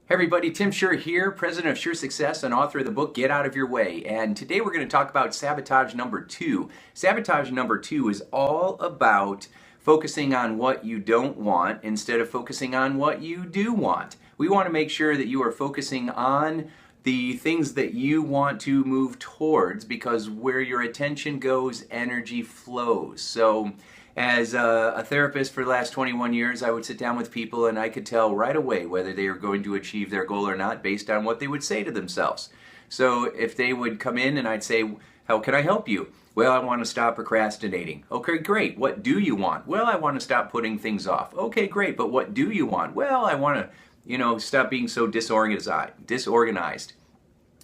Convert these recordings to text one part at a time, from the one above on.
Hey everybody, Tim Sure here, president of Sure Success and author of the book Get Out of Your Way. And today we're going to talk about sabotage number 2. Sabotage number 2 is all about focusing on what you don't want instead of focusing on what you do want. We want to make sure that you are focusing on the things that you want to move towards, because where your attention goes, energy flows. So as a therapist for the last 21 years, I would sit down with people and I could tell right away whether they were going to achieve their goal or not based on what they would say to themselves. So if they would come in and I'd say, how can I help you? Well, I want to stop procrastinating. Okay, great. What do you want? Well, I want to stop putting things off. Okay, great. But what do you want? Well, I want to, stop being so disorganized.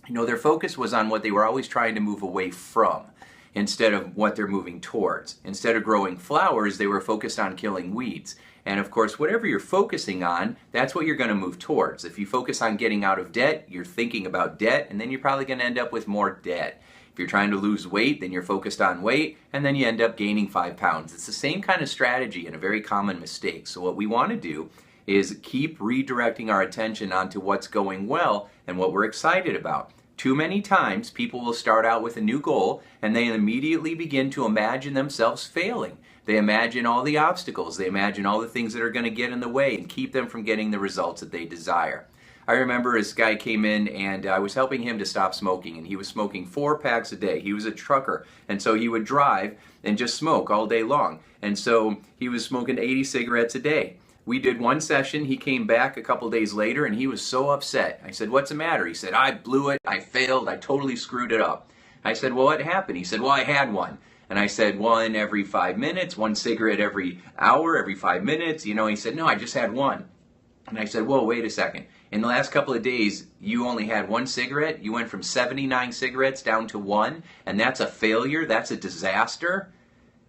Their focus was on what they were always trying to move away from, instead of what they're moving towards. Instead of growing flowers, they were focused on killing weeds. And of course, whatever you're focusing on, that's what you're going to move towards. If you focus on getting out of debt, you're thinking about debt, and then you're probably going to end up with more debt. If you're trying to lose weight, then you're focused on weight, and then you end up gaining 5 pounds. It's the same kind of strategy and a very common mistake. So what we want to do is keep redirecting our attention onto what's going well and what we're excited about. Too many times, people will start out with a new goal and they immediately begin to imagine themselves failing. They imagine all the obstacles. They imagine all the things that are going to get in the way and keep them from getting the results that they desire. I remember this guy came in and I was helping him to stop smoking, and he was smoking 4 packs a day. He was a trucker, and so he would drive and just smoke all day long. And so he was smoking 80 cigarettes a day. We did one session. He came back a couple days later and he was so upset. I said, "What's the matter?" He said, "I blew it. I failed. I totally screwed it up." I said, "Well, what happened?" He said, "Well, I had one." And I said, "One every 5 minutes, 1 cigarette every hour, every 5 minutes." He said, "No, I just had one." And I said, "Whoa, wait a second. In the last couple of days, you only had 1 cigarette. You went from 79 cigarettes down to 1, and that's a failure? That's a disaster?"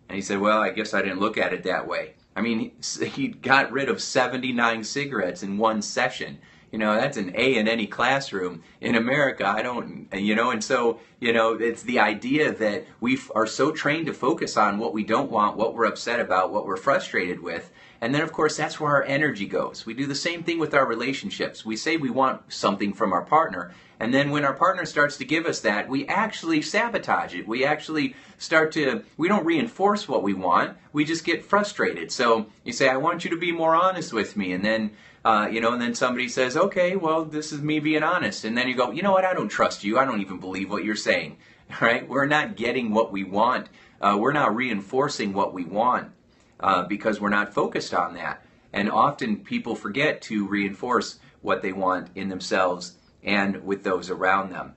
And he said, "Well, I guess I didn't look at it that way." I mean, he got rid of 79 cigarettes in one session. That's an A in any classroom. In America, I don't, and so, it's the idea that we are so trained to focus on what we don't want, what we're upset about, what we're frustrated with. And then, of course, that's where our energy goes. We do the same thing with our relationships. We say we want something from our partner, and then when our partner starts to give us that, we actually sabotage it. We actually we don't reinforce what we want, we just get frustrated. So you say, "I want you to be more honest with me," and then, and then somebody says, "Okay, well, this is me being honest." And then you go, "You know what, I don't trust you. I don't even believe what you're saying." All right? We're not getting what we want. We're not reinforcing what we want because we're not focused on that. And often people forget to reinforce what they want in themselves and with those around them.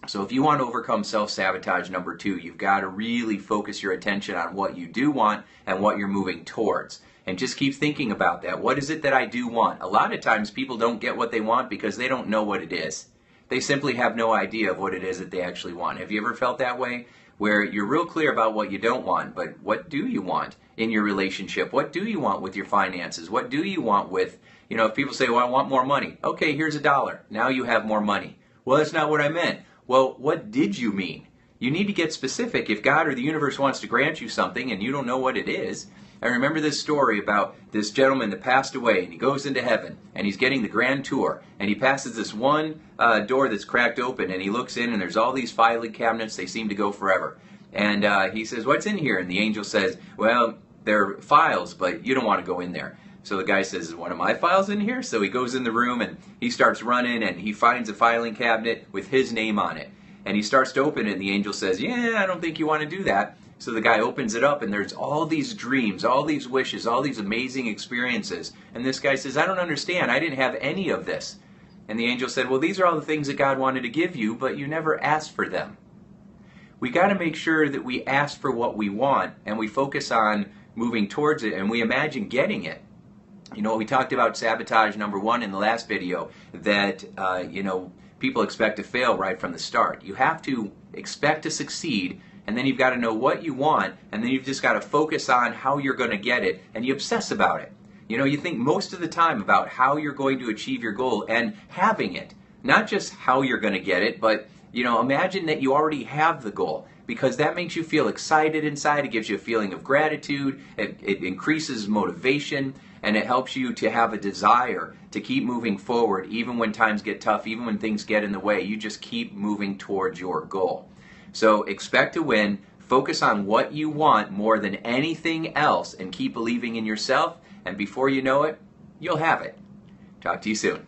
So if you want to overcome self-sabotage number 2, you've got to really focus your attention on what you do want and what you're moving towards. And just keep thinking about that. What is it that I do want? A lot of times people don't get what they want because they don't know what it is. They simply have no idea of what it is that they actually want. Have you ever felt that way? Where you're real clear about what you don't want, but what do you want in your relationship? What do you want with your finances? What do you want with, if people say, "Well, I want more money." Okay, here's $1. Now you have more money. "Well, that's not what I meant." Well, what did you mean? You need to get specific. If God or the universe wants to grant you something and you don't know what it is. I remember this story about this gentleman that passed away, and he goes into heaven and he's getting the grand tour, and he passes this one door that's cracked open, and he looks in and there's all these filing cabinets. They seem to go forever. And he says, "What's in here?" And the angel says, "Well, they're files, but you don't want to go in there." So the guy says, "Is one of my files in here?" So he goes in the room and he starts running and he finds a filing cabinet with his name on it. And he starts to open it, and the angel says, "Yeah, I don't think you want to do that." So the guy opens it up, and there's all these dreams, all these wishes, all these amazing experiences. And this guy says, "I don't understand. I didn't have any of this." And the angel said, "Well, these are all the things that God wanted to give you, but you never asked for them." We got to make sure that we ask for what we want, and we focus on moving towards it, and we imagine getting it. We talked about sabotage number 1 in the last video, that, people expect to fail right from the start. You have to expect to succeed, and then you've got to know what you want, and then you've just got to focus on how you're going to get it, and you obsess about it. You think most of the time about how you're going to achieve your goal and having it. Not just how you're going to get it, but Imagine that you already have the goal, because that makes you feel excited inside. It gives you a feeling of gratitude. It increases motivation, and it helps you to have a desire to keep moving forward even when times get tough, even when things get in the way. You just keep moving towards your goal. So expect to win. Focus on what you want more than anything else, and keep believing in yourself. And before you know it, you'll have it. Talk to you soon.